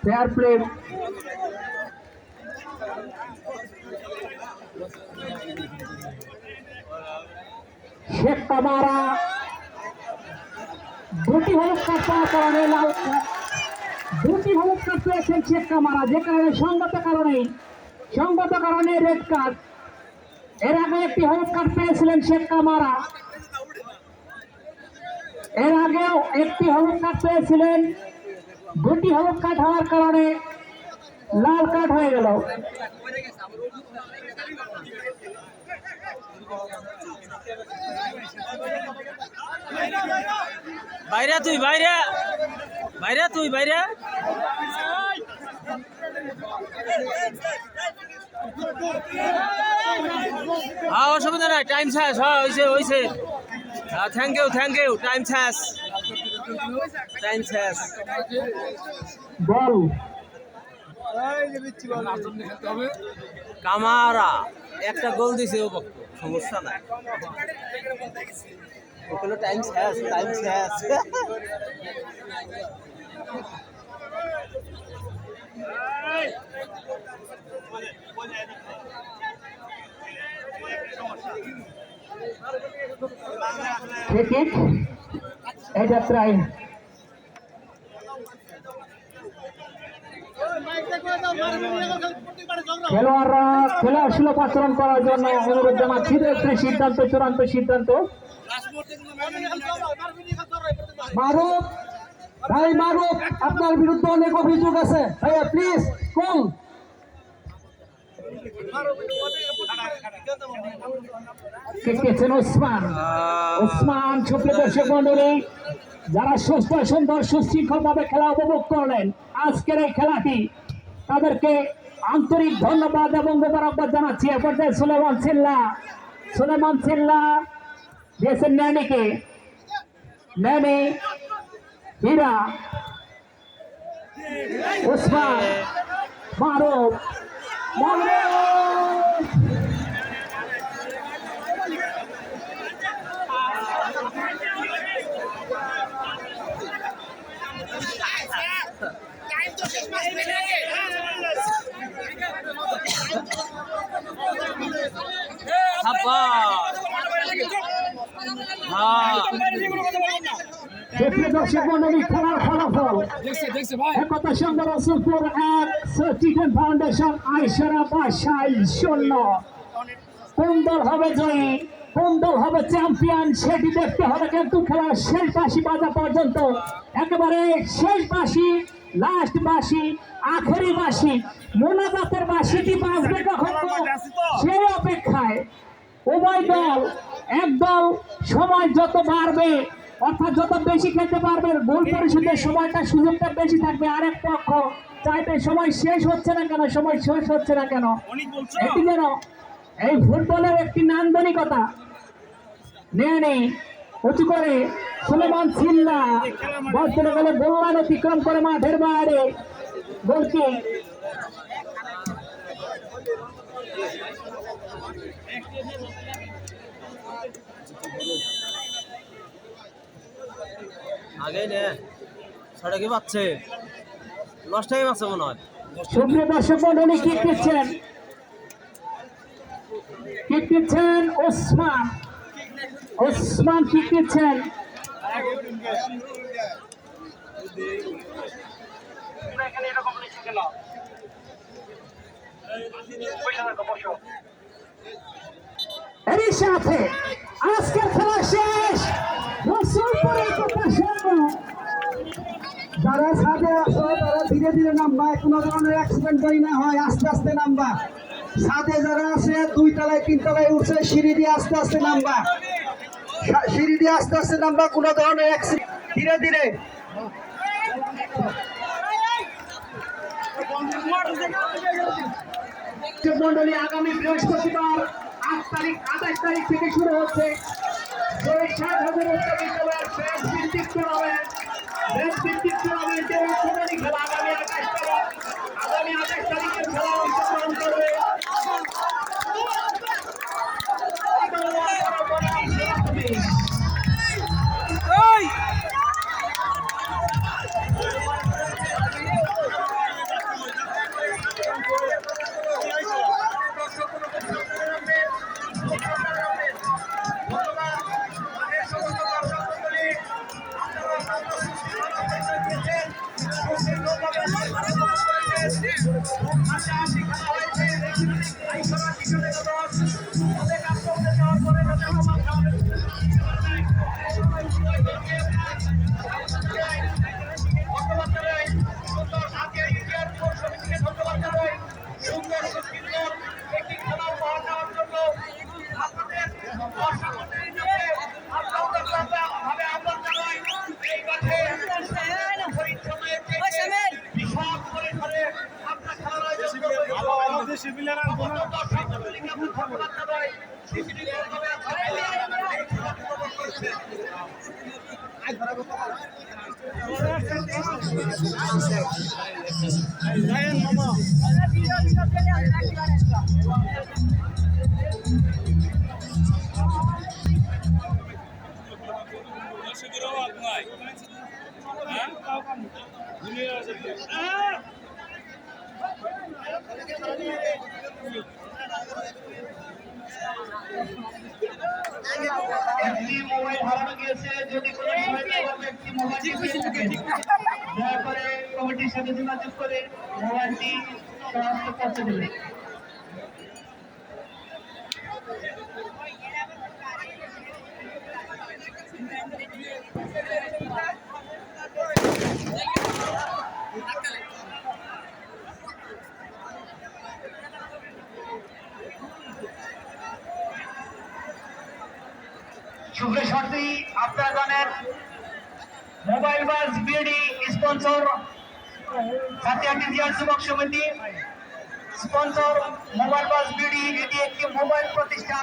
Fair play. Sheikh Camara দুটি হলুদ card পাওয়ার কারণে লাল দুটি হলুদ কার্ড পেয়েছেন শেখ কামারা, যে কারণে সঙ্গত কারণে রেড কার্ড। এর আগে একটি হলুদ কার্ড পেয়েছিলেন শেখ কামারা, এর আগেও একটি হলুদ কার্ড পেয়েছিলেন। দুটি হলুদ কার্ড হওয়ার কারণে লাল কার্ড হয়ে গেল। বাইরে তুই বাইরে বাইরে তুই বাইরে অসুবিধা নাই, টাইম শেষ হয়েছে। থ্যাংক ইউ টাইম শেষ। বল কামারা একটা গোল দিছে, ও সমস্যা নাই, ওগুলো টাইম শেষ। এই যাত্রায় খেলোয়াড়রা খেলার সুলভ আচরণ করার জন্য অনুরোধ জানাচ্ছি। চূড়ান্ত সিদ্ধান্ত মারুফ ভাই, মারুফ আপনার বিরুদ্ধে অনেক অভিযোগ আছে ভাইয়া, প্লিজ কল। ওসমান সুপ্রিয় দর্শক মন্ডলী, যারা সুস্থ সুন্দর সুশৃঙ্খল ভাবে খেলা উপভোগ করলেন আজকের এই খেলাটি, তাদেরকে আন্তরিক ধন্যবাদ এবং মোবারকবাদ জানাচ্ছি। এ পর্যায়ে সুলেমান সিল্লা দিয়েছেন ন্যানিকে, ন্যানি হীরা, ওসমান, মারুফ দর্শক মন্ডলী, খেলার ফলাফল একতা সংঘ রসুলপুর 1, চিকেন ফাউন্ডেশন আইসারা বাসাই 0। কোন দল হবে জয়ী, কোন দল হবে চ্যাম্পিয়ন সেটি দেখতে হবে, কিন্তু খেলার শেষ বাঁশি বাজা পর্যন্ত, একেবারে শেষ বাঁশি, লাস্ট বাঁশি, আখেরি বাঁশি, মোনাজাতের বাঁশিটি বাজবে কখন সেই অপেক্ষায় উভয় দল। একদল সময় যত বাড়বে, অর্থাৎ যত বেশি খেলতে পারবে, গোল পরিশোধের সময়টা সুযোগটা বেশি থাকবে। আরেক পক্ষ চাইবে সময় শেষ হচ্ছে না কেন, এটি যেন এই ফুটবলের একটি নান্দনিকতা। নেই উঁচু করে সুলেমান সিল্লা বল চলে গেলে গোললাইন অতিক্রম করে মাঠের বাইরে, গোলকি আগে নে সড়কে পাচ্ছে, লস টাইম আছে মনে হয়। সুপ্রিয় দর্শক মন্ডলী, কিক দিচ্ছেন ওসমান কিক দিচ্ছেন। এরই সাথে আজকের খেলা শেষ। যারা ছাদে আসো তারা ধীরে ধীরে নামবা, কোনো ধরনের অ্যাক্সিডেন্ট যদি না হয় আস্তে আস্তে নামবা। ছাদে যারা আছে 2 তলায় 3 তলায় উঠছে, সিঁড়ি দিয়ে আস্তে আস্তে নামবা, কোনো ধরনের অ্যাক্সিডেন্ট ধীরে ধীরে। মন্ডলী, আগামী বৃহস্পতিবার 28 তারিখ থেকে শুরু হচ্ছে 7,000 বিদ্যালয়ের প্রেস ভিত্তিক টুর্নামেন্ট। খেলা আগামী 28 তারিখের খেলা অংশগ্রহণ করবে। একটি মোবাইল হারানো গিয়েছে, যদি কোনো সহায়তা ব্যক্তি মোবাইলটি পেয়ে থাকেন, দয়া করে কমিটির সাথে যোগাযোগ করে মোবাইলটি শনাক্ত করতে দেবে। সুপ্রিয় সাথী, আপনারা জানেন মোবাইল বাস বিডি স্পন্সর সাথিয়াটি জিয়া যুবক সমিতি স্পন্সর মোবাইল বাস বিডি, এটি একটি মোবাইল প্রতিষ্ঠান।